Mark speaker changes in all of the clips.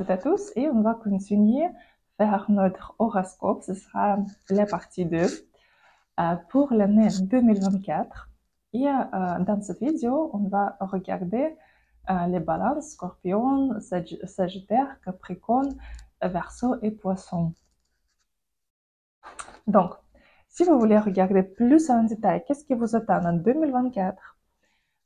Speaker 1: toutes et à tous et on va continuer vers notre horoscope. Ce sera la partie 2 pour l'année 2024. Et dans cette vidéo, on va regarder les balances Scorpion, Sagittaire, Capricorne, Verseau et Poisson. Donc, si vous voulez regarder plus en détail qu'est-ce qui vous attend en 2024,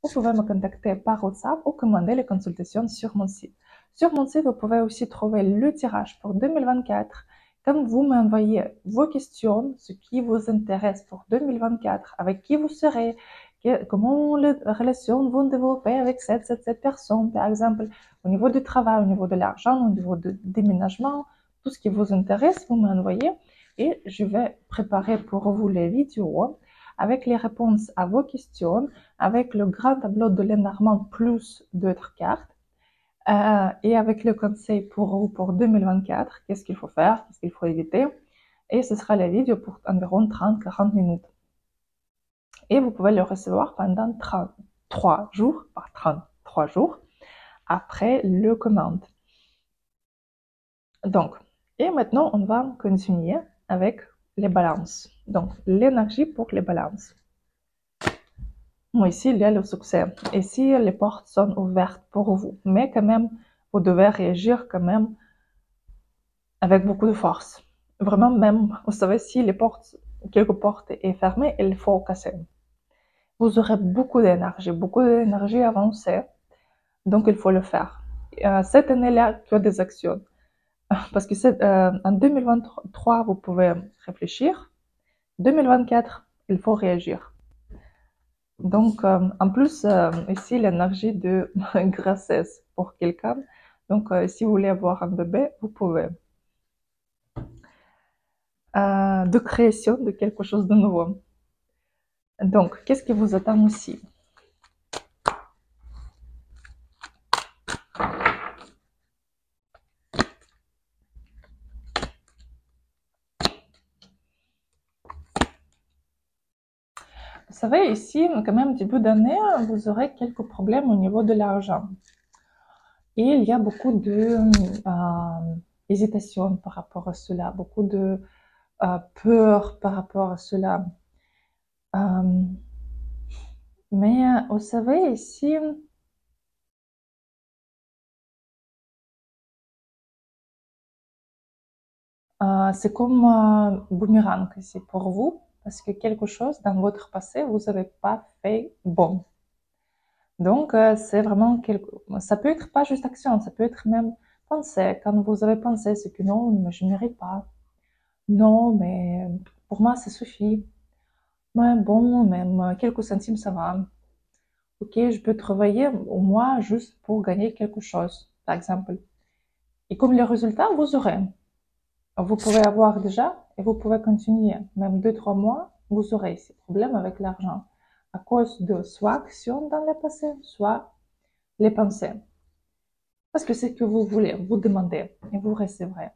Speaker 1: vous pouvez me contacter par WhatsApp ou commander les consultations sur mon site. Sur mon site, vous pouvez aussi trouver le tirage pour 2024. Quand vous m'envoyez vos questions, ce qui vous intéresse pour 2024, avec qui vous serez, comment les relations vont développer avec cette personne, par exemple, au niveau du travail, au niveau de l'argent, au niveau du déménagement, tout ce qui vous intéresse, vous m'envoyez et je vais préparer pour vous les vidéos avec les réponses à vos questions, avec le grand tableau de Lenormand plus d'autres cartes, et avec le conseil pour vous pour 2024, qu'est-ce qu'il faut faire, qu'est-ce qu'il faut éviter. Et ce sera la vidéo pour environ 30-40 minutes. Et vous pouvez le recevoir pendant 33 jours, par 33 jours, après le commande. Donc, et maintenant, on va continuer avec les balances. Donc, l'énergie pour les balances. Bon, ici, il y a le succès. Ici, les portes sont ouvertes pour vous. Mais quand même, vous devez réagir quand même avec beaucoup de force. Vraiment, même, vous savez, si quelques portes est fermée, il faut casser. Vous aurez beaucoup d'énergie avancée. Donc, il faut le faire. Cette année-là, tu as des actions. Parce que en 2023, vous pouvez réfléchir. 2024, il faut réagir. Donc, en plus, ici, l'énergie de grossesse pour quelqu'un. Donc, si vous voulez avoir un bébé, vous pouvez. De création de quelque chose de nouveau. Donc, qu'est-ce qui vous attend aussi? Vous savez, ici, quand même, début d'année, vous aurez quelques problèmes au niveau de l'argent. Et il y a beaucoup de hésitation par rapport à cela, beaucoup de peur par rapport à cela. Mais vous savez, ici, c'est comme boomerang ici pour vous, parce que quelque chose dans votre passé, vous n'avez pas fait bon. Donc, c'est vraiment ça peut être pas juste action, ça peut être même pensée. Quand vous avez pensé, c'est que non, mais je ne mérite pas. Non, mais pour moi, ça suffit. Ouais, bon, même quelques centimes, ça va. Ok, je peux travailler au mois juste pour gagner quelque chose, par exemple. Et comme le résultat, vous aurez. Vous pouvez avoir déjà et vous pouvez continuer. Même 2-3 mois, vous aurez ces problèmes avec l'argent à cause de soit actions dans le passé, soit les pensées. Parce que c'est ce que vous voulez, vous demandez et vous recevrez.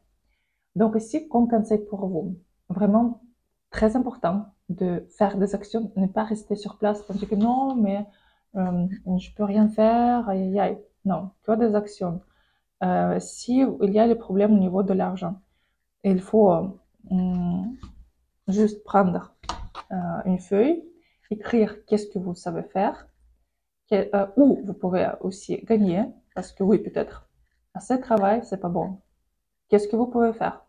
Speaker 1: Donc ici, comme conseil pour vous, vraiment très important de faire des actions, ne pas rester sur place pour dire que non, mais je peux rien faire, aïe aïe aïe. Non, tu as des actions. Si il y a des problèmes au niveau de l'argent, il faut juste prendre une feuille, écrire qu'est-ce que vous savez faire, où vous pouvez aussi gagner, parce que oui, peut-être, à ce travail, c'est pas bon. Qu'est-ce que vous pouvez faire?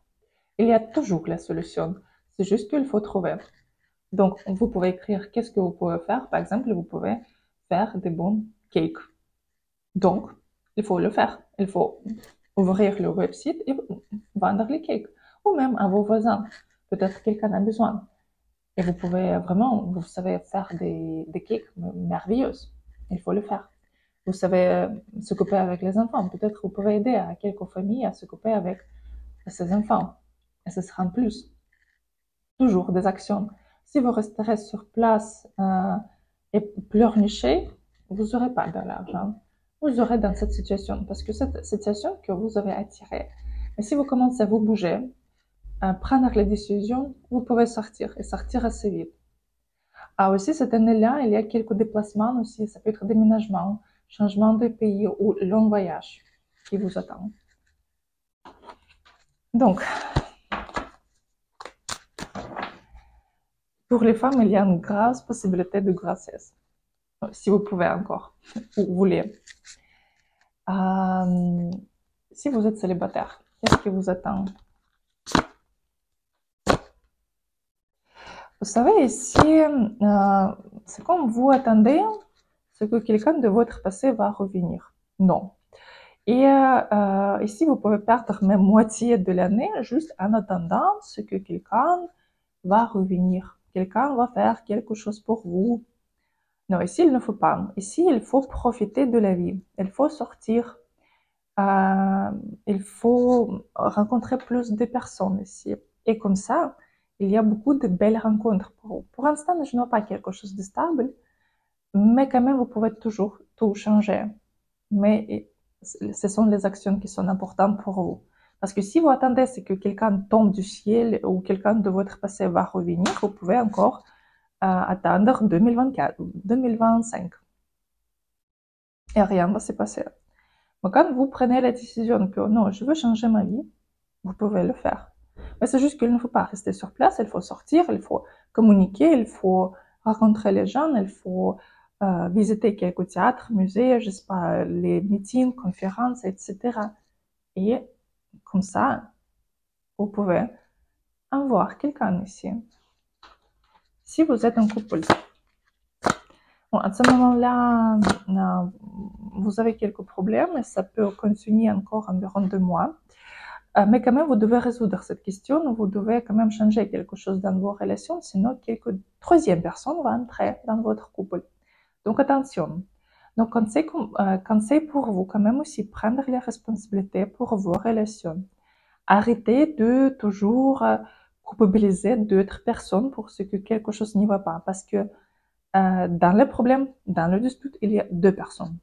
Speaker 1: Il y a toujours la solution. C'est juste qu'il faut trouver. Donc, vous pouvez écrire qu'est-ce que vous pouvez faire. Par exemple, vous pouvez faire des bons cakes. Donc, il faut le faire. Il faut ouvrir le website et vendre les cakes. Ou même à vos voisins. Peut-être quelqu'un a besoin. Et vous pouvez vraiment, vous savez faire des cakes merveilleuses. Il faut le faire. Vous savez s'occuper avec les enfants. Peut-être vous pouvez aider à quelques familles à s'occuper avec ces enfants. Et ce sera en plus. Toujours des actions. Si vous resterez sur place et pleurnichez, vous n'aurez pas de l'argent. Vous aurez dans cette situation. Parce que cette situation que vous avez attirée. Et si vous commencez à vous bouger, à prendre les décisions, vous pouvez sortir et sortir assez vite. Ah, aussi, cette année-là, il y a quelques déplacements aussi. Ça peut être déménagement, changement de pays ou long voyage qui vous attend. Donc, pour les femmes, il y a une grosse possibilité de grossesse, si vous pouvez encore, ou vous voulez. Si vous êtes célibataire, qu'est-ce qui vous attend? Vous savez, ici, c'est comme vous attendez ce que quelqu'un de votre passé va revenir. Non. Et ici, vous pouvez perdre même moitié de l'année juste en attendant ce que quelqu'un va revenir. Quelqu'un va faire quelque chose pour vous. Non, ici, il ne faut pas. Ici, il faut profiter de la vie. Il faut sortir. Il faut rencontrer plus de personnes ici. Et comme ça, il y a beaucoup de belles rencontres pour vous. Pour l'instant, je n'ai pas quelque chose de stable, mais quand même, vous pouvez toujours tout changer. Mais ce sont les actions qui sont importantes pour vous. Parce que si vous attendez c'est que quelqu'un tombe du ciel ou quelqu'un de votre passé va revenir, vous pouvez encore attendre 2024 ou 2025. Et rien ne va se passer. Mais quand vous prenez la décision que non, je veux changer ma vie, vous pouvez le faire. Mais c'est juste qu'il ne faut pas rester sur place, il faut sortir, il faut communiquer, il faut rencontrer les gens, il faut visiter quelques théâtres, musées, je sais pas, les meetings, conférences, etc. Et comme ça, vous pouvez avoir quelqu'un ici. Si vous êtes un couple, bon, à ce moment-là, vous avez quelques problèmes et ça peut continuer encore environ 2 mois. Mais quand même, vous devez résoudre cette question, vous devez quand même changer quelque chose dans vos relations, sinon quelque troisième personne va entrer dans votre couple. Donc attention. Donc conseil pour vous quand même aussi prendre les responsabilités pour vos relations. Arrêtez de toujours culpabiliser d'autres personnes pour ce que quelque chose n'y va pas, parce que dans le problème, dans le dispute, il y a 2 personnes.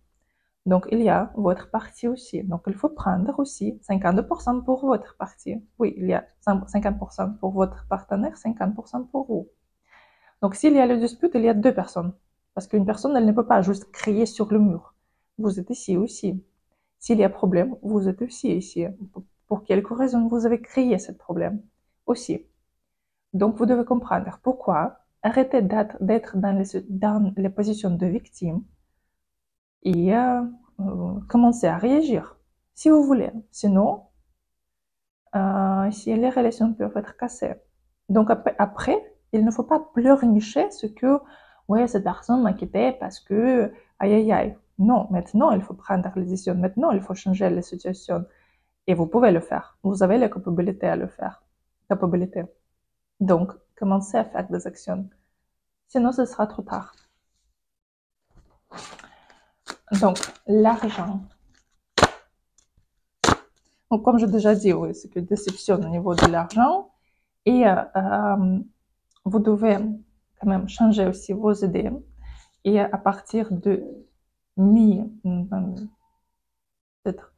Speaker 1: Donc, il y a votre partie aussi. Donc, il faut prendre aussi 50% pour votre partie. Oui, il y a 50% pour votre partenaire, 50% pour vous. Donc, s'il y a le dispute, il y a 2 personnes. Parce qu'une personne, elle ne peut pas juste crier sur le mur. Vous êtes ici aussi. S'il y a problème, vous êtes aussi ici. Pour quelque raison, vous avez créé ce problème aussi. Donc, vous devez comprendre pourquoi. Arrêtez d'être dans les positions de victime et commencer à réagir si vous voulez. Sinon, si les relations peuvent être cassées. Donc après, il ne faut pas pleurnicher ce que, ouais, cette personne m'a quitté parce que, aïe aïe aïe. Non, maintenant il faut prendre les décisions. Maintenant il faut changer la situation. Et vous pouvez le faire. Vous avez la capacité à le faire. Capacité. Donc, commencez à faire des actions. Sinon, ce sera trop tard. Donc, l'argent. Donc, comme j'ai déjà dit, oui, c'est que déception au niveau de l'argent. Et vous devez quand même changer aussi vos idées. Et à partir de peut-être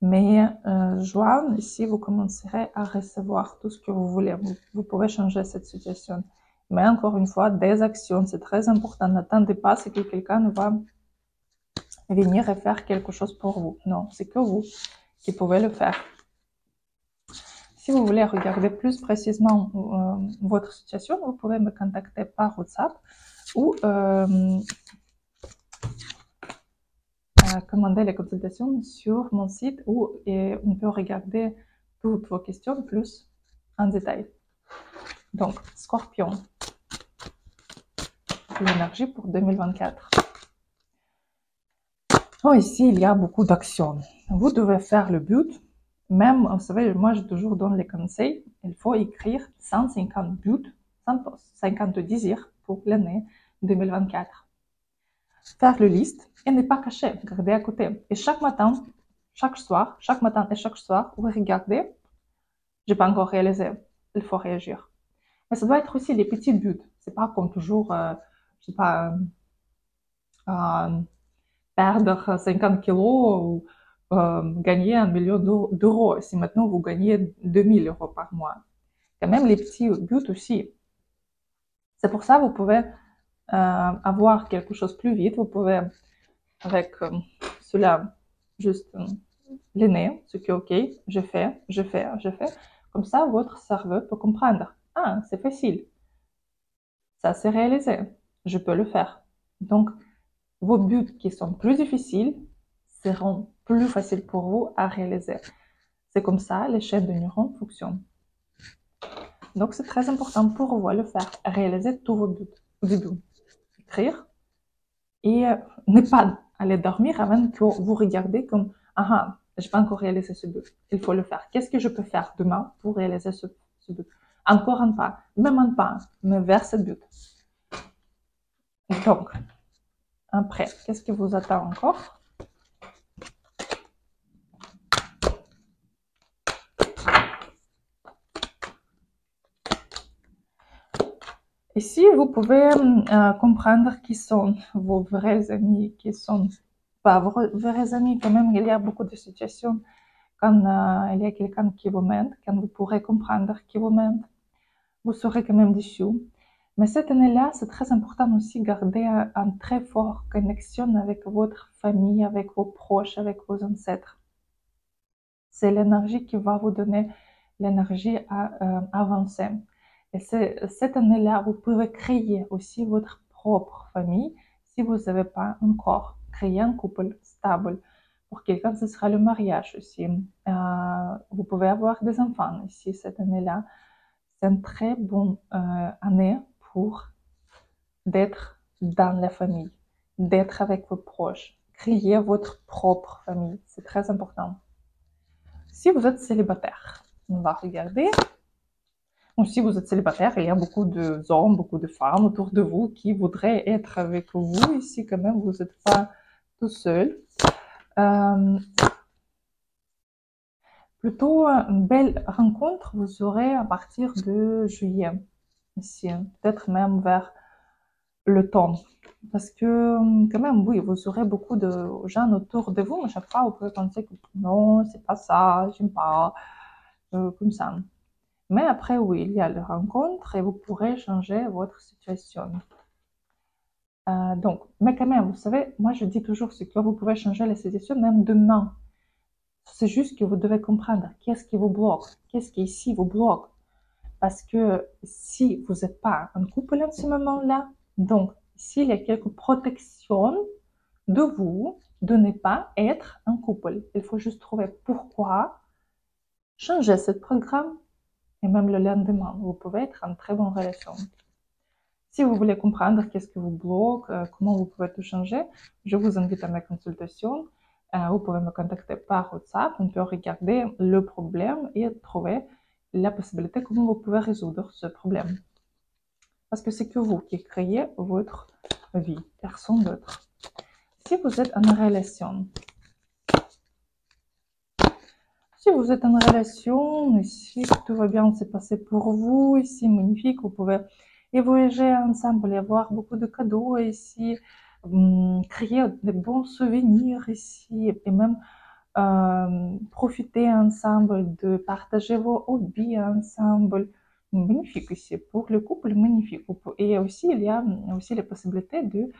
Speaker 1: mai-juin, ici, vous commencerez à recevoir tout ce que vous voulez. Vous pouvez changer cette situation. Mais encore une fois, des actions, c'est très important. N'attendez pas que quelqu'un va venir et faire quelque chose pour vous. Non, c'est que vous qui pouvez le faire. Si vous voulez regarder plus précisément votre situation, vous pouvez me contacter par WhatsApp ou commander les consultations sur mon site où on peut regarder toutes vos questions plus en détail. Donc, Scorpion, l'énergie pour 2024. Oh, ici, il y a beaucoup d'actions. Vous devez faire le but. Même, vous savez, moi, je toujours donne les conseils. Il faut écrire 150 buts, 150 désirs pour l'année 2024. Faire le liste et ne pas cacher, garder à côté. Et chaque matin et chaque soir, vous regardez, j'ai pas encore réalisé, il faut réagir. Mais ça doit être aussi les petits buts. C'est pas comme toujours, je sais pas, perdre 50 kilos ou gagner 1 million d'euros. Si maintenant vous gagnez 2000 euros par mois. Quand même les petits buts aussi. C'est pour ça que vous pouvez avoir quelque chose plus vite. Vous pouvez avec cela juste le nez, ce qui est OK, je fais. Comme ça, votre cerveau peut comprendre. Ah, c'est facile. Ça, c'est réalisé. Je peux le faire. Donc, vos buts qui sont plus difficiles seront plus faciles pour vous à réaliser. C'est comme ça, les chaînes de neurones fonctionnent. Donc, c'est très important pour vous de le faire. Réaliser tous vos buts au début. Écrire et ne pas aller dormir avant que vous regardez comme « Ah, je n'ai pas encore réalisé ce but. Il faut le faire. Qu'est-ce que je peux faire demain pour réaliser ce but ?» Encore un pas, même un pas, mais vers ce but. Donc, après, qu'est-ce que vous attend encore? Ici, vous pouvez comprendre qui sont vos vrais amis, qui sont pas vos vrais amis. Quand même, il y a beaucoup de situations quand il y a quelqu'un qui vous ment, quand vous pourrez comprendre qui vous ment, vous serez quand même déçu. Mais cette année-là, c'est très important aussi de garder une très forte connexion avec votre famille, avec vos proches, avec vos ancêtres. C'est l'énergie qui va vous donner l'énergie à avancer. Et cette année-là, vous pouvez créer aussi votre propre famille si vous n'avez pas encore créé un couple stable. Pour quelqu'un, ce sera le mariage aussi. Vous pouvez avoir des enfants ici cette année-là. C'est une très bonne année pour d'être dans la famille, d'être avec vos proches, créer votre propre famille. C'est très important. Si vous êtes célibataire, on va regarder. Donc, si vous êtes célibataire, il y a beaucoup d'hommes, beaucoup de femmes autour de vous qui voudraient être avec vous. Ici, quand même, vous n'êtes pas tout seul. Plutôt une belle rencontre, vous aurez à partir de juillet. Ici, peut-être même vers le temps. Parce que, quand même, oui, vous aurez beaucoup de gens autour de vous, mais chaque fois, vous pouvez penser que non, c'est pas ça, j'aime pas, comme ça. Mais après, oui, il y a les rencontres et vous pourrez changer votre situation. Donc, mais quand même, vous savez, moi je dis toujours que vous pouvez changer la situation même demain. C'est juste que vous devez comprendre qu'est-ce qui vous bloque, qu'est-ce qui ici vous bloque. Parce que si vous n'êtes pas en couple en ce moment-là, donc s'il y a quelques protections de vous, de ne pas être en couple, il faut juste trouver pourquoi, changer ce programme et même le lendemain, vous pouvez être en très bonne relation. Si vous voulez comprendre qu'est-ce qui vous bloque, comment vous pouvez tout changer, je vous invite à ma consultation. Vous pouvez me contacter par WhatsApp. On peut regarder le problème et trouver la possibilité comment vous pouvez résoudre ce problème. Parce que c'est que vous qui créez votre vie, personne d'autre. Si vous êtes en relation, ici tout va bien se passer pour vous, ici magnifique, vous pouvez voyager ensemble et avoir beaucoup de cadeaux ici, créer de bons souvenirs ici et même profiter ensemble, de partager vos hobbies ensemble. Magnifique ici, pour le couple, magnifique. Et aussi, il y a aussi la possibilité de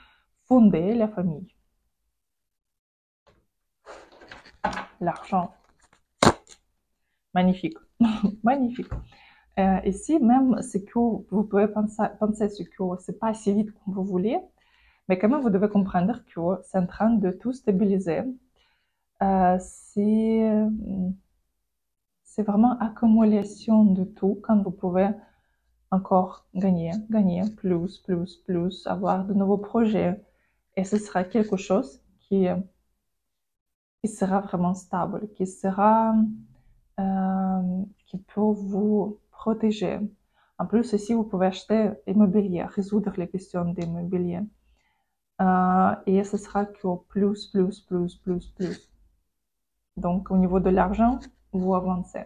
Speaker 1: fonder la famille. L'argent. Magnifique. Magnifique. Ici, même ce que vous pouvez penser ce que c'est pas si vite comme vous voulez, mais quand même, vous devez comprendre que c'est en train de tout stabiliser. C'est vraiment accumulation de tout quand vous pouvez encore gagner plus, avoir de nouveaux projets. Et ce sera quelque chose qui sera vraiment stable, qui peut vous protéger. En plus, ici, vous pouvez acheter immobilier, résoudre les questions d'immobilier. Et ce sera que plus. Donc, au niveau de l'argent, vous avancez.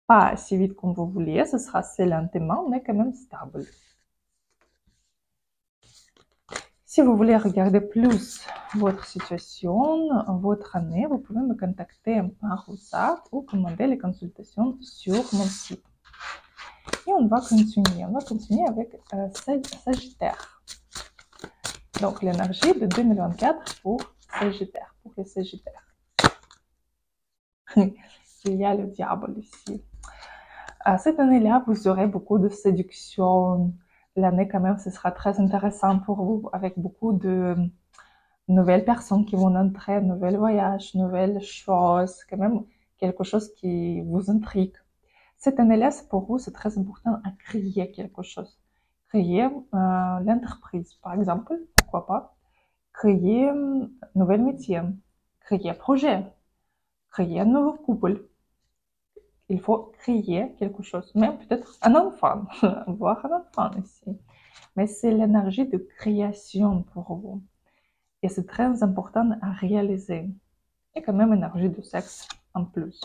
Speaker 1: Pas si vite comme vous vouliez, ce sera assez lentement, mais quand même stable. Si vous voulez regarder plus votre situation, votre année, vous pouvez me contacter par WhatsApp ou commander les consultations sur mon site. Et on va continuer. On va continuer avec Sagittaire. Donc, l'énergie de 2024 pour Sagittaire, pour les Sagittaires. Il y a le diable ici. Cette année-là, vous aurez beaucoup de séduction. L'année, quand même, ce sera très intéressant pour vous, avec beaucoup de nouvelles personnes qui vont entrer, nouveaux voyages, nouvelles choses, quand même quelque chose qui vous intrigue. Cette année-là, pour vous, c'est très important à créer quelque chose. Créer l'entreprise, par exemple, pourquoi pas. Créer un nouvel métier, créer un projet, créer un nouveau couple. Il faut créer quelque chose, même peut-être un enfant, voir un enfant ici. Mais c'est l'énergie de création pour vous. Et c'est très important à réaliser. Et quand même énergie de sexe en plus.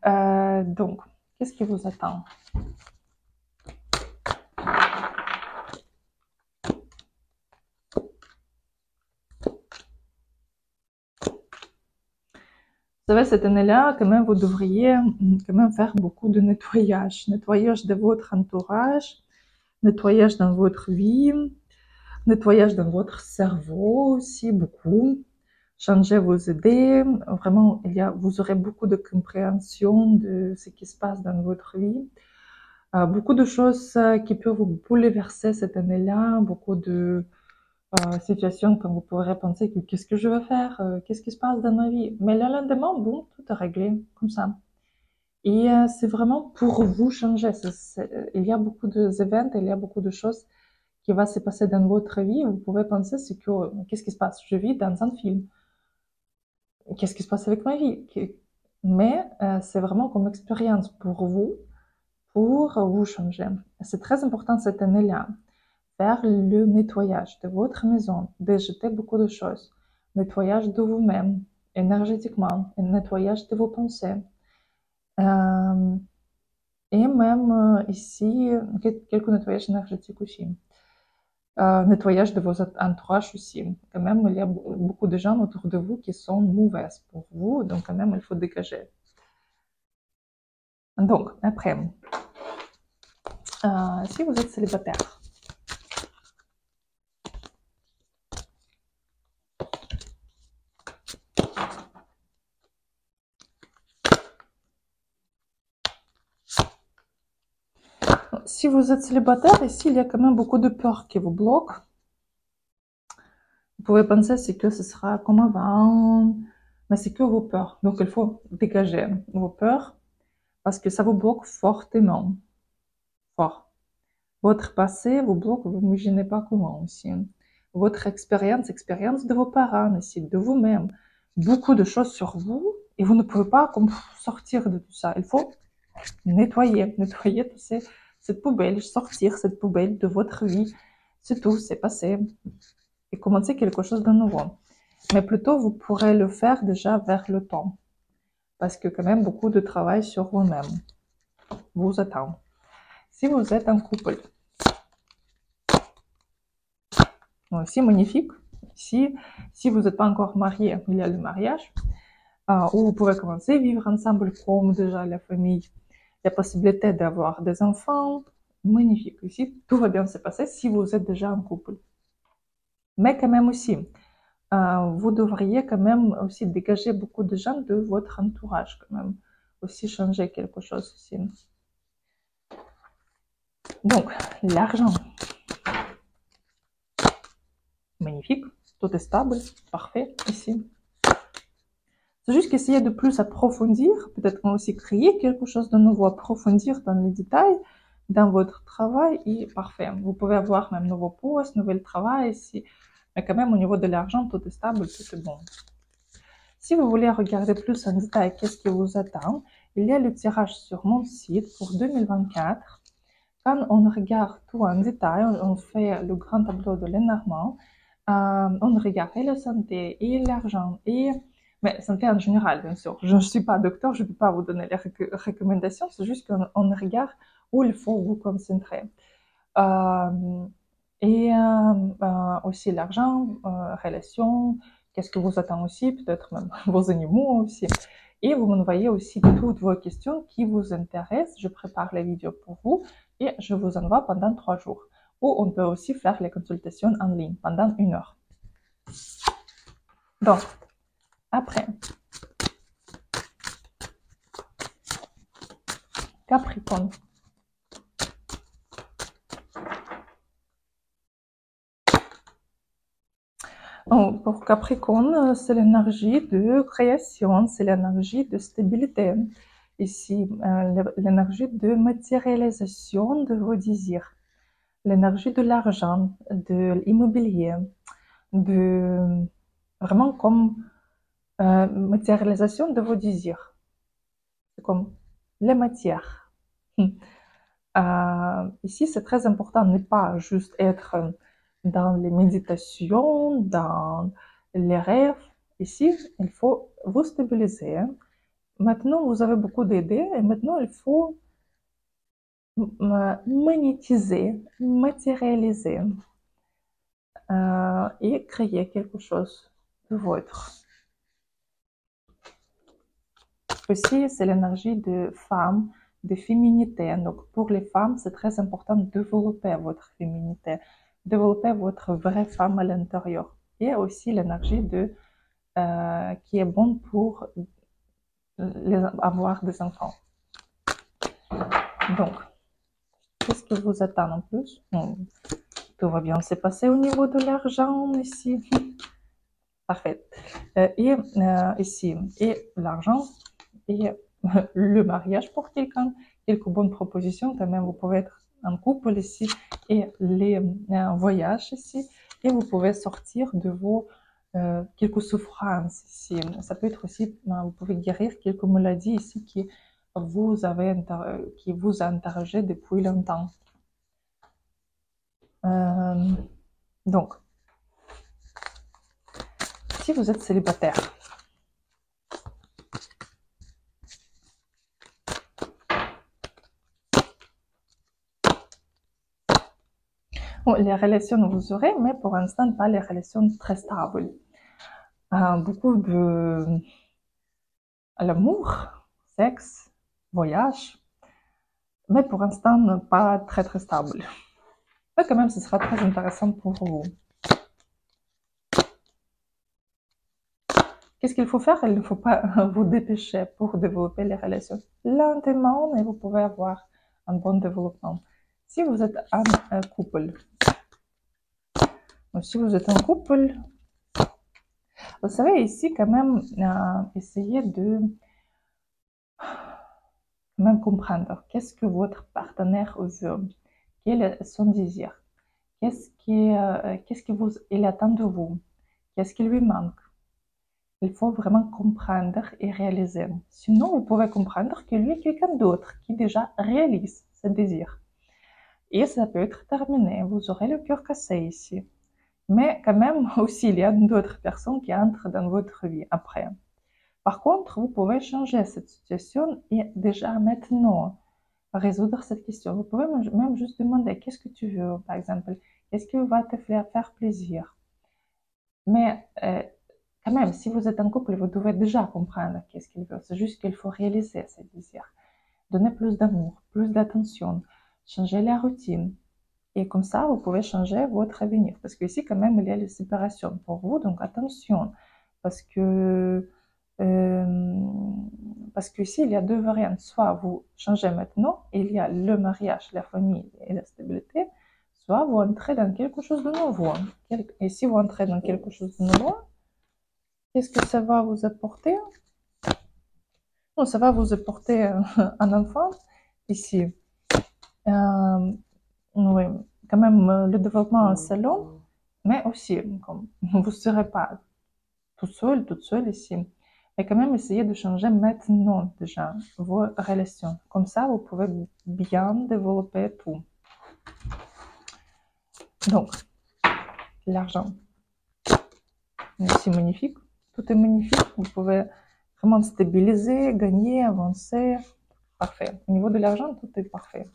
Speaker 1: Donc, qu'est-ce qui vous attend? Vous savez, cette année-là, quand même, vous devriez quand même faire beaucoup de nettoyage. Nettoyage de votre entourage, nettoyage dans votre vie, nettoyage dans votre cerveau aussi, beaucoup. Changer vos idées. Vraiment, vous aurez beaucoup de compréhension de ce qui se passe dans votre vie. Beaucoup de choses qui peuvent vous bouleverser cette année-là, beaucoup de situation quand vous pourrez penser que qu'est-ce que je vais faire, qu'est-ce qui se passe dans ma vie. Mais le lendemain, bon, tout est réglé comme ça. Et c'est vraiment pour vous changer. Il y a beaucoup d'événements, il y a beaucoup de choses qui vont se passer dans votre vie. Vous pouvez penser qu'est-ce qui se passe? Je vis dans un film. Qu'est-ce qui se passe avec ma vie? Mais c'est vraiment comme expérience pour vous changer. C'est très important cette année-là. Faire le nettoyage de votre maison, de jeter beaucoup de choses, nettoyage de vous-même, énergétiquement, un nettoyage de vos pensées. Et même ici, quelques nettoyages énergétiques aussi. Nettoyage de vos entourages aussi. Quand même, il y a beaucoup de gens autour de vous qui sont mauvaises pour vous, donc quand même, il faut dégager. Donc, après, si vous êtes célibataire, si vous êtes célibataire, ici, il y a quand même beaucoup de peurs qui vous bloquent. Vous pouvez penser que ce sera comme avant, mais c'est que vos peurs. Donc, il faut dégager vos peurs parce que ça vous bloque fortement. Fort. Votre passé vous bloque, vous n'imaginez pas comment aussi. Votre expérience de vos parents aussi, de vous-même. Beaucoup de choses sur vous et vous ne pouvez pas sortir de tout ça. Il faut nettoyer toute cette poubelle, sortir cette poubelle de votre vie. C'est tout, c'est passé. Et commencer quelque chose de nouveau. Mais plutôt, vous pourrez le faire déjà vers le temps. Parce que quand même, beaucoup de travail sur vous-même vous attend. Si vous êtes en couple, aussi magnifique. Si vous n'êtes pas encore marié, il y a le mariage, où vous pouvez commencer à vivre ensemble comme déjà la famille. La possibilité d'avoir des enfants, magnifique. Ici, tout va bien se passer si vous êtes déjà en couple. Mais quand même aussi, vous devriez quand même aussi dégager beaucoup de gens de votre entourage, quand même. Aussi changer quelque chose aussi. Donc, l'argent. Magnifique. Tout est stable. Parfait, ici. C'est juste qu'essayer de plus approfondir, peut-être aussi créer quelque chose de nouveau, approfondir dans les détails, dans votre travail, et parfait. Vous pouvez avoir même nouveau poste, nouvel travail ici, mais quand même au niveau de l'argent, tout est stable, tout est bon. Si vous voulez regarder plus en détail qu'est-ce qui vous attend, il y a le tirage sur mon site pour 2024. Quand on regarde tout en détail, on fait le grand tableau de l'énergie, on regarde et la santé, et l'argent, mais santé en général, bien sûr. Je ne suis pas docteur, je ne peux pas vous donner les recommandations, c'est juste qu'on regarde où il faut vous concentrer. Aussi l'argent, relations, qu'est-ce que vous attend aussi, peut-être même vos animaux aussi. Et vous m'envoyez aussi toutes vos questions qui vous intéressent. Je prépare la vidéo pour vous et je vous envoie pendant 3 jours. Ou on peut aussi faire les consultations en ligne pendant 1 heure. Donc, après, Capricorne. Oh, pour Capricorne, c'est l'énergie de création, c'est l'énergie de stabilité. Ici, l'énergie de matérialisation de vos désirs, l'énergie de l'argent, de l'immobilier, de vraiment comme matérialisation de vos désirs. C'est comme les matières. Ici, c'est très important de ne pas juste être dans les méditations, dans les rêves. Ici, il faut vous stabiliser. Maintenant, vous avez beaucoup d'idées et maintenant, il faut monétiser, matérialiser et créer quelque chose de votre. Aussi, c'est l'énergie de femme, de féminité. Donc, pour les femmes, c'est très important de développer votre féminité, développer votre vraie femme à l'intérieur. Et aussi l'énergie qui est bonne pour avoir des enfants. Donc, qu'est-ce que vous attend en plus? Tout va bien se passer au niveau de l'argent ici. Parfait. Et ici, et l'argent, et le mariage pour quelqu'un, quelques bonnes propositions. Quand même, vous pouvez être en couple ici et les voyages ici. Et vous pouvez sortir de vos quelques souffrances ici. Ça peut être aussi, vous pouvez guérir quelques maladies ici qui vous a interrogé depuis longtemps. Donc, si vous êtes célibataire, bon, les relations vous aurez, mais pour l'instant, pas les relations très stables. Beaucoup de l'amour, sexe, voyage, mais pour l'instant, pas très très stable. Mais quand même, ce sera très intéressant pour vous. Qu'est-ce qu'il faut faire? Il ne faut pas vous dépêcher pour développer les relations. Lentement, et vous pouvez avoir un bon développement. Si vous êtes un couple, si vous êtes un couple, vous savez, ici, quand même, essayez de même comprendre qu'est-ce que votre partenaire veut, quel est son désir, qu'est-ce qu'il attend de vous, qu'est-ce qui lui manque. Il faut vraiment comprendre et réaliser. Sinon, vous pouvez comprendre que lui est quelqu'un d'autre qui déjà réalise ses désirs. Et ça peut être terminé. Vous aurez le cœur cassé ici. Mais quand même, aussi, il y a d'autres personnes qui entrent dans votre vie après. Par contre, vous pouvez changer cette situation et déjà maintenant résoudre cette question. Vous pouvez même juste demander qu'est-ce que tu veux, par exemple, qu'est-ce qui va te faire plaisir. Mais quand même, si vous êtes en couple, vous devez déjà comprendre qu'est-ce qu'il veut. C'est juste qu'il faut réaliser ses désirs. Donner plus d'amour, plus d'attention, changer la routine. Et comme ça, vous pouvez changer votre avenir. Parce qu'ici, quand même, il y a les séparations pour vous. Donc, attention. Parce que ici, il y a deux variantes. Soit vous changez maintenant, et il y a le mariage, la famille et la stabilité. Soit vous entrez dans quelque chose de nouveau. Et si vous entrez dans quelque chose de nouveau, qu'est-ce que ça va vous apporter? Bon, ça va vous apporter un enfant ici. Oui, quand même, le développement c'est long, mais aussi, comme vous ne serez pas tout seul, toute seule ici. Mais quand même, essayez de changer maintenant déjà vos relations. Comme ça, vous pouvez bien développer tout. Donc, l'argent, c'est magnifique. Tout est magnifique. Vous pouvez vraiment stabiliser, gagner, avancer. Parfait. Au niveau de l'argent, tout est parfait.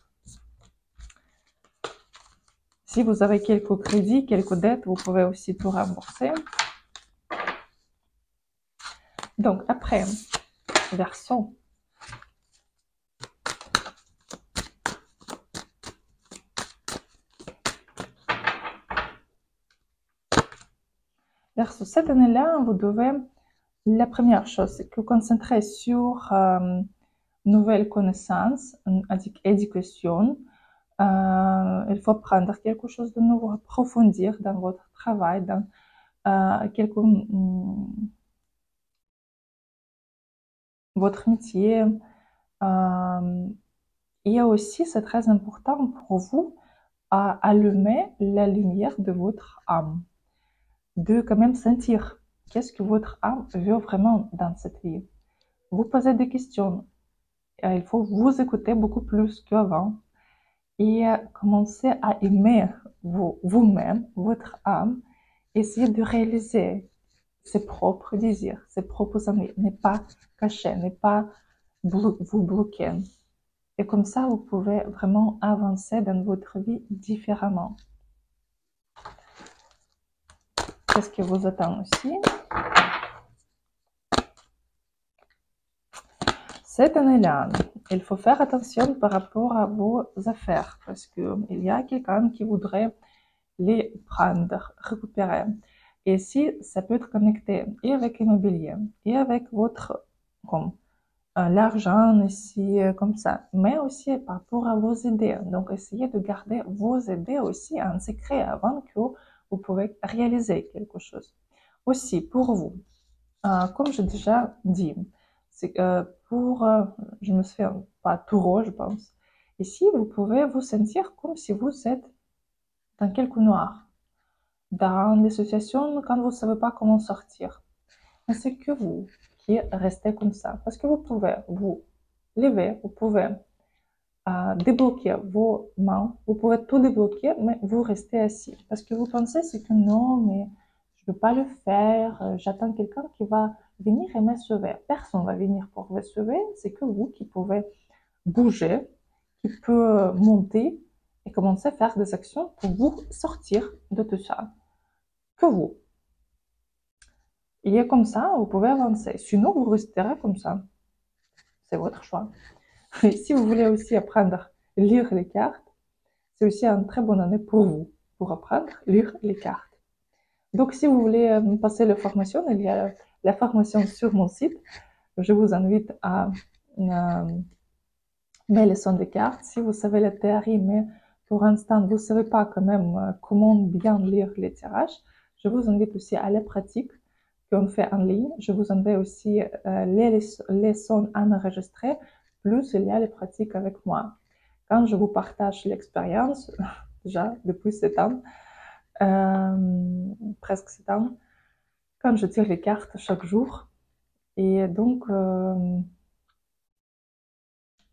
Speaker 1: Si vous avez quelques crédits, quelques dettes, vous pouvez aussi tout rembourser. Donc, après, Verseau. Verseau, cette année-là, vous devez, la première chose, c'est que vous concentrer sur nouvelles connaissances, éducation. Il faut apprendre quelque chose de nouveau, approfondir dans votre travail, dans votre métier. Et aussi, c'est très important pour vous à allumer la lumière de votre âme, de quand même sentir qu'est-ce que votre âme veut vraiment dans cette vie. Vous posez des questions, il faut vous écouter beaucoup plus qu'avant et commencer à aimer vous-même, votre âme, essayer de réaliser ses propres désirs, ses propres envies, ne pas cacher, ne pas vous bloquer. Et comme ça, vous pouvez vraiment avancer dans votre vie différemment. Qu'est-ce que vous attend aussi? Cette année-là, il faut faire attention par rapport à vos affaires parce qu'il y a quelqu'un qui voudrait les prendre, récupérer. Et si ça peut être connecté et avec l'immobilier et avec votre, comme l'argent ici, comme ça, mais aussi par rapport à vos idées. Donc, essayez de garder vos idées aussi en secret avant que vous pouvez réaliser quelque chose. Aussi, pour vous, comme j'ai déjà dit, c'est je me souviens pas taureau, je pense. Ici, vous pouvez vous sentir comme si vous êtes dans quelque noir, dans les situations quand vous ne savez pas comment sortir. Mais c'est que vous qui restez comme ça, parce que vous pouvez vous lever, vous pouvez débloquer vos mains, vous pouvez tout débloquer, mais vous restez assis. Parce que vous pensez, c'est que non, mais je ne peux pas le faire, j'attends quelqu'un qui va venir et me sauver. Personne ne va venir pour vous sauver, c'est que vous qui pouvez bouger, qui peut monter et commencer à faire des actions pour vous sortir de tout ça. Que vous. Et comme ça, vous pouvez avancer. Sinon, vous resterez comme ça. C'est votre choix. Et si vous voulez aussi apprendre à lire les cartes, c'est aussi une très bonne année pour vous, pour apprendre à lire les cartes. Donc, si vous voulez passer la formation, il y a la formation sur mon site. Je vous invite à mes leçons de cartes. Si vous savez la théorie, mais pour l'instant, vous ne savez pas quand même comment bien lire les tirages, je vous invite aussi à la pratique qu'on fait en ligne. Je vous envoie aussi les leçons enregistrées, plus il y a les pratiques avec moi. Quand je vous partage l'expérience, déjà depuis 7 ans, presque 7 ans, quand je tire les cartes chaque jour, et donc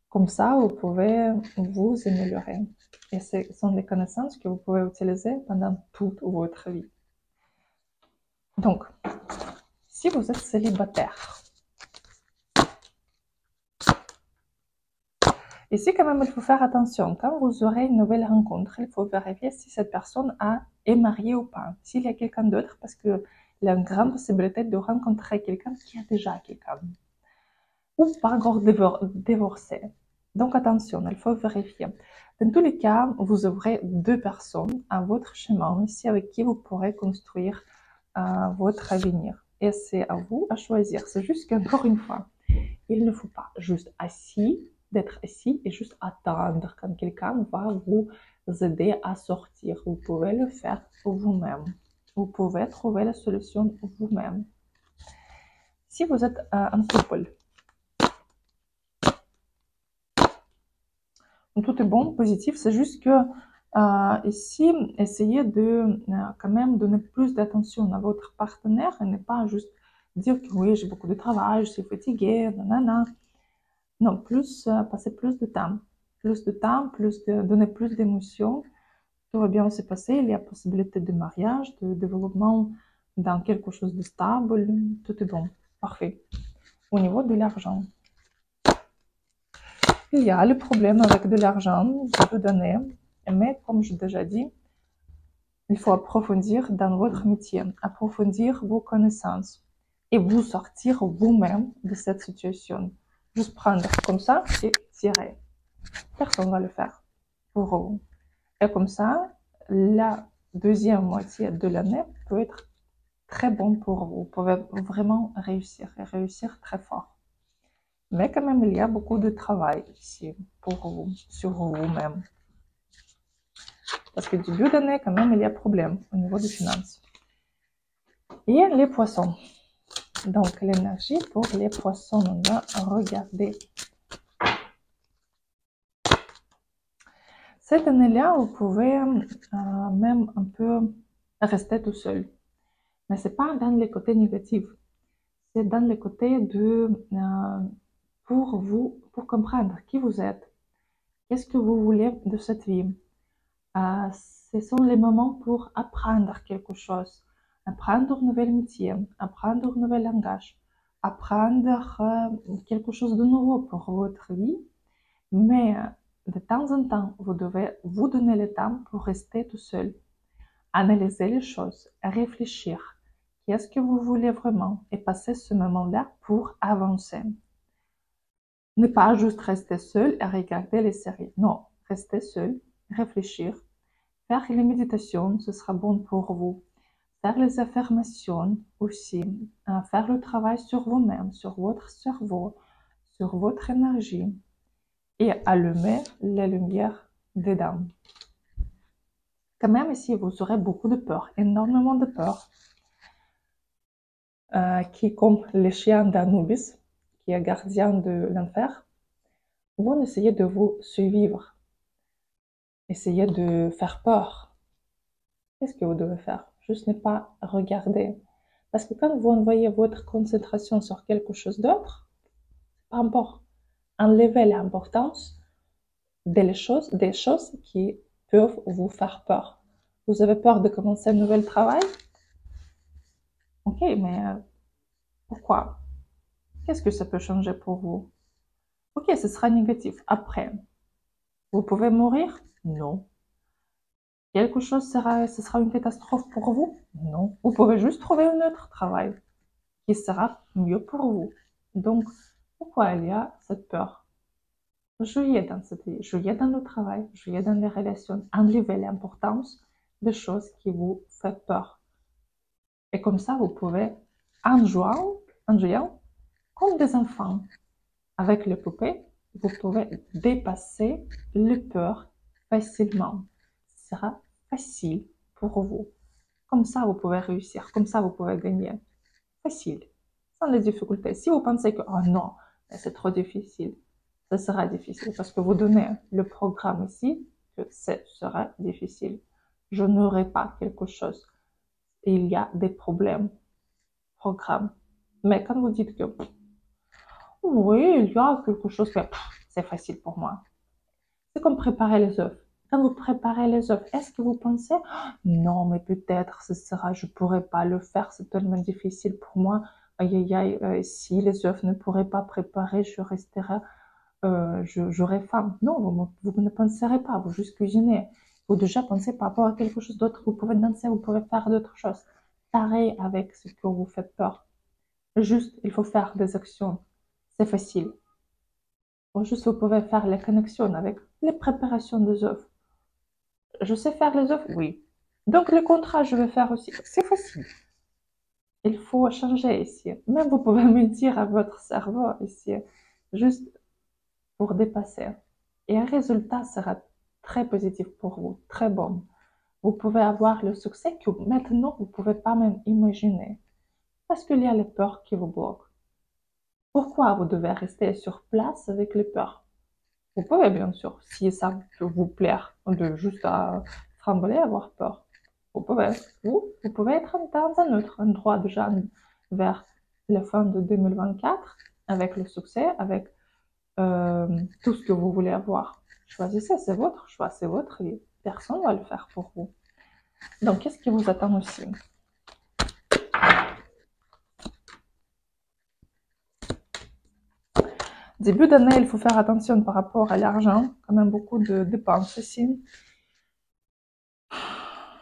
Speaker 1: comme ça, vous pouvez vous améliorer. Et ce sont des connaissances que vous pouvez utiliser pendant toute votre vie. Donc, si vous êtes célibataire, ici quand même il faut faire attention. Quand vous aurez une nouvelle rencontre, il faut vérifier si cette personne est mariée ou pas. S'il y a quelqu'un d'autre, parce qu'il y a une grande possibilité de rencontrer quelqu'un qui a déjà quelqu'un. Ou pas encore divorcé. Donc attention, il faut vérifier. Dans tous les cas, vous aurez 2 personnes à votre chemin ici avec qui vous pourrez construire votre avenir. Et c'est à vous à choisir. C'est juste qu'encore une fois, il ne faut pas juste d'être assis et juste attendre quand quelqu'un va vous aider à sortir. Vous pouvez le faire vous-même. Vous pouvez trouver la solution vous-même. Si vous êtes en couple, tout est bon, positif, c'est juste que ici, essayez de quand même donner plus d'attention à votre partenaire et ne pas juste dire que oui, j'ai beaucoup de travail, je suis fatiguée, nanana. Non, passer plus de temps, donner plus d'émotions. Tout va bien se passer, il y a possibilité de mariage, de développement dans quelque chose de stable, tout est bon, parfait. Au niveau de l'argent, il y a le problème avec de l'argent, je peux donner, mais comme j'ai déjà dit, il faut approfondir dans votre métier, approfondir vos connaissances et vous sortir vous-même de cette situation. Juste prendre comme ça et tirer. Personne ne va le faire pour vous. Et comme ça, la deuxième moitié de l'année peut être très bonne pour vous. Vous pouvez vraiment réussir et réussir très fort. Mais quand même, il y a beaucoup de travail ici pour vous, sur vous-même. Parce que début d'année, quand même, il y a problème au niveau des finances. Et les poissons. Donc, l'énergie pour les poissons, on va regarder. Cette année-là, vous pouvez même un peu rester tout seul. Mais ce n'est pas dans les côtés négatifs. C'est dans les côtés de, pour vous, pour comprendre qui vous êtes. Qu'est-ce que vous voulez de cette vie? Ce sont les moments pour apprendre quelque chose. Apprendre un nouvel métier, apprendre un nouvel langage, apprendre quelque chose de nouveau pour votre vie. Mais de temps en temps, vous devez vous donner le temps pour rester tout seul, analyser les choses, réfléchir. Qu'est-ce que vous voulez vraiment? Et passer ce moment-là pour avancer. Ne pas juste rester seul et regarder les séries. Non, rester seul, réfléchir. Faire les méditations, ce sera bon pour vous. Faire les affirmations aussi. Faire le travail sur vous-même, sur votre cerveau, sur votre énergie. Et allumer les lumières dedans. Quand même ici, vous aurez beaucoup de peur, énormément de peur. Qui, comme le chien d'Anubis, qui est gardien de l'enfer, vont essayer de vous suivre. Essayez de faire peur. Qu'est-ce que vous devez faire? Juste ne pas regarder. Parce que quand vous envoyez votre concentration sur quelque chose d'autre, peu importe, enlevez l'importance des choses qui peuvent vous faire peur. Vous avez peur de commencer un nouvel travail? Ok, mais pourquoi? Qu'est-ce que ça peut changer pour vous? Ok, ce sera négatif. Après, vous pouvez mourir? Non. Quelque chose ce sera une catastrophe pour vous? Non. Vous pouvez juste trouver un autre travail qui sera mieux pour vous. Donc, pourquoi il y a cette peur? Jouez dans cette vie, jouez dans le travail, jouez dans les relations, enlevez l'importance des choses qui vous font peur. Et comme ça, vous pouvez, en jouant comme des enfants, avec les poupées, vous pouvez dépasser les peurs facilement. Ce sera facile pour vous. Comme ça, vous pouvez réussir. Comme ça, vous pouvez gagner. Facile. Sans les difficultés. Si vous pensez que, oh non, c'est trop difficile, ce sera difficile. Parce que vous donnez le programme ici, que ce sera difficile. Je n'aurai pas quelque chose. Il y a des problèmes. Programme. Mais quand vous dites que, oui, il y a quelque chose, mais c'est facile pour moi. C'est comme préparer les œufs. Quand vous préparez les œufs, est-ce que vous pensez, non, mais peut-être je pourrais pas le faire, c'est tellement difficile pour moi. Aïe, aïe, aïe, si les œufs ne pourraient pas préparer, je resterai, j'aurais faim. Non, vous ne penserez pas, vous juste cuisinez. Vous déjà pensez par rapport à quelque chose d'autre, vous pouvez danser, vous pouvez faire d'autres choses. Pareil avec ce que vous fait peur. Juste, il faut faire des actions. C'est facile. Juste, vous pouvez faire les connexions avec les préparations des œufs. Je sais faire les œufs? Oui. Donc, le contrat, je vais faire aussi. C'est facile. Il faut changer ici. Même vous pouvez mentir à votre cerveau ici, juste pour dépasser. Et un résultat sera très positif pour vous, très bon. Vous pouvez avoir le succès que maintenant, vous ne pouvez pas même imaginer. Parce qu'il y a les peurs qui vous bloquent. Pourquoi vous devez rester sur place avec les peurs? Vous pouvez bien sûr, si ça peut vous plaire, de juste trembler, avoir peur. Vous pouvez. Ou vous pouvez être dans un autre endroit déjà vers la fin de 2024, avec le succès, avec tout ce que vous voulez avoir. Choisissez, c'est votre choix, c'est votre vie. Personne ne va le faire pour vous. Donc, qu'est-ce qui vous attend aussi? Début d'année, il faut faire attention par rapport à l'argent. Quand même beaucoup de dépenses ici.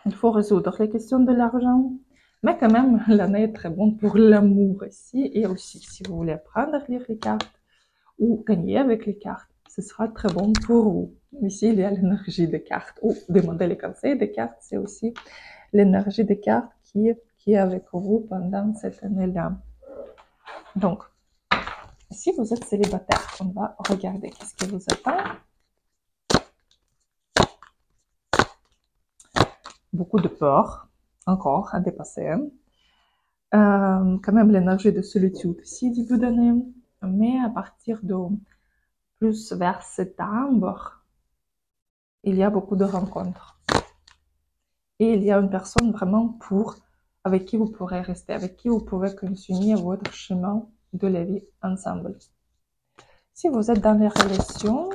Speaker 1: Il faut résoudre les questions de l'argent. Mais quand même, l'année est très bonne pour l'amour ici. Et aussi, si vous voulez apprendre à lire les cartes ou gagner avec les cartes, ce sera très bon pour vous. Ici, il y a l'énergie des cartes. Ou demander les conseils des cartes, c'est aussi l'énergie des cartes qui est avec vous pendant cette année-là. Donc, Si vous êtes célibataire, on va regarder qu'est-ce qui vous attend. Beaucoup de peur, encore à dépasser. Quand même l'énergie de solitude ici, début d'année. Mais à partir de plus vers septembre, il y a beaucoup de rencontres. Et il y a une personne vraiment avec qui vous pourrez rester, avec qui vous pouvez continuer votre chemin de la vie ensemble. Si vous êtes dans les relations,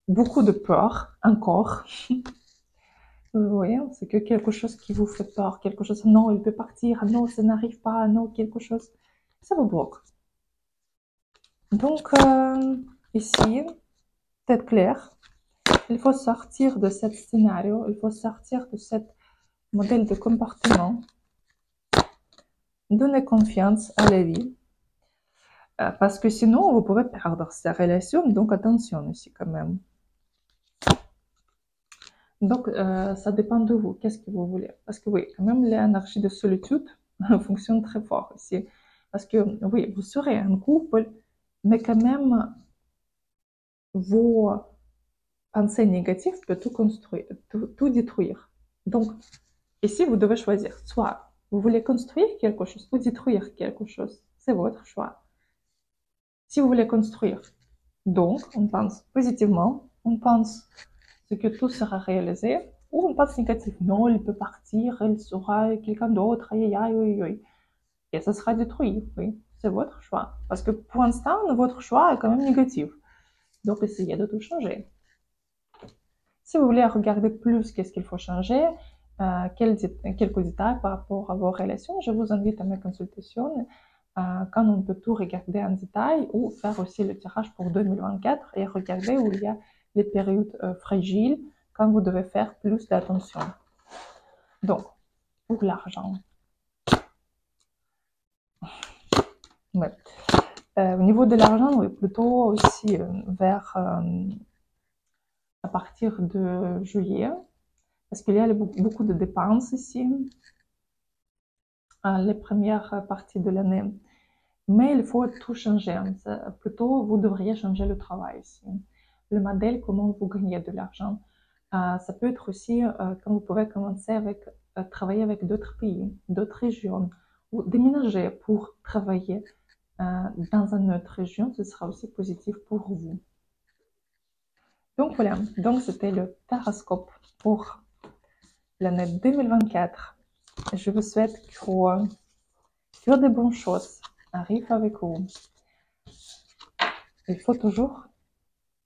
Speaker 1: beaucoup de peur, encore. Vous voyez, c'est que quelque chose qui vous fait peur, quelque chose, non, il peut partir, non, ça n'arrive pas, non, quelque chose, ça vous bloque. Donc, ici, tête claire, il faut sortir de ce scénario, il faut sortir de ce modèle de comportement, donner confiance à la vie, parce que sinon, vous pouvez perdre ces relations, donc attention ici quand même. Donc, ça dépend de vous, qu'est-ce que vous voulez. Parce que oui, quand même, l'énergie de solitude fonctionne très fort ici. Parce que oui, vous serez un couple, mais quand même, vos pensées négatives peuvent tout construire, tout détruire. Donc, ici, vous devez choisir. Soit vous voulez construire quelque chose ou détruire quelque chose. C'est votre choix. Si vous voulez construire, donc, on pense positivement, on pense que tout sera réalisé, ou on pense négatif. Non, il peut partir, il sera quelqu'un d'autre, aïe, aïe, aïe, aïe. Et ça sera détruit, oui. C'est votre choix. Parce que pour l'instant, votre choix est quand même négatif. Donc, essayez de tout changer. Si vous voulez regarder plus qu'est-ce qu'il faut changer, quelques détails par rapport à vos relations, je vous invite à mes consultations quand on peut tout regarder en détail ou faire aussi le tirage pour 2024 et regarder où il y a les périodes fragiles quand vous devez faire plus d'attention. Donc, pour l'argent. Ouais. Au niveau de l'argent, oui, plutôt aussi vers à partir de juillet, parce qu'il y a beaucoup de dépenses ici, les premières parties de l'année. Mais il faut tout changer. Plutôt, vous devriez changer le travail ici. Le modèle, comment vous gagnez de l'argent. Ça peut être aussi quand vous pouvez commencer avec travailler avec d'autres pays, d'autres régions, ou déménager pour travailler dans une autre région, ce sera aussi positif pour vous. Donc voilà, donc c'était le horoscope pour l'année 2024. Je vous souhaite que de bonnes choses arrivent avec vous. Il faut toujours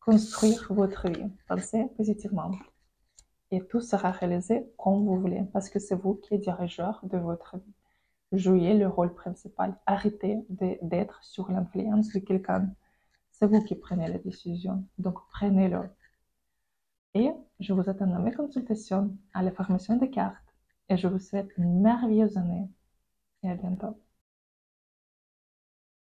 Speaker 1: construire votre vie, pensez positivement. Et tout sera réalisé comme vous voulez, parce que c'est vous qui êtes dirigeur de votre vie. Jouez le rôle principal. Arrêtez d'être sur l'influence de quelqu'un. C'est vous qui prenez la décision, donc prenez-le. Et je vous attends à mes consultations, à la formation des cartes. Et je vous souhaite une merveilleuse année. Et à bientôt.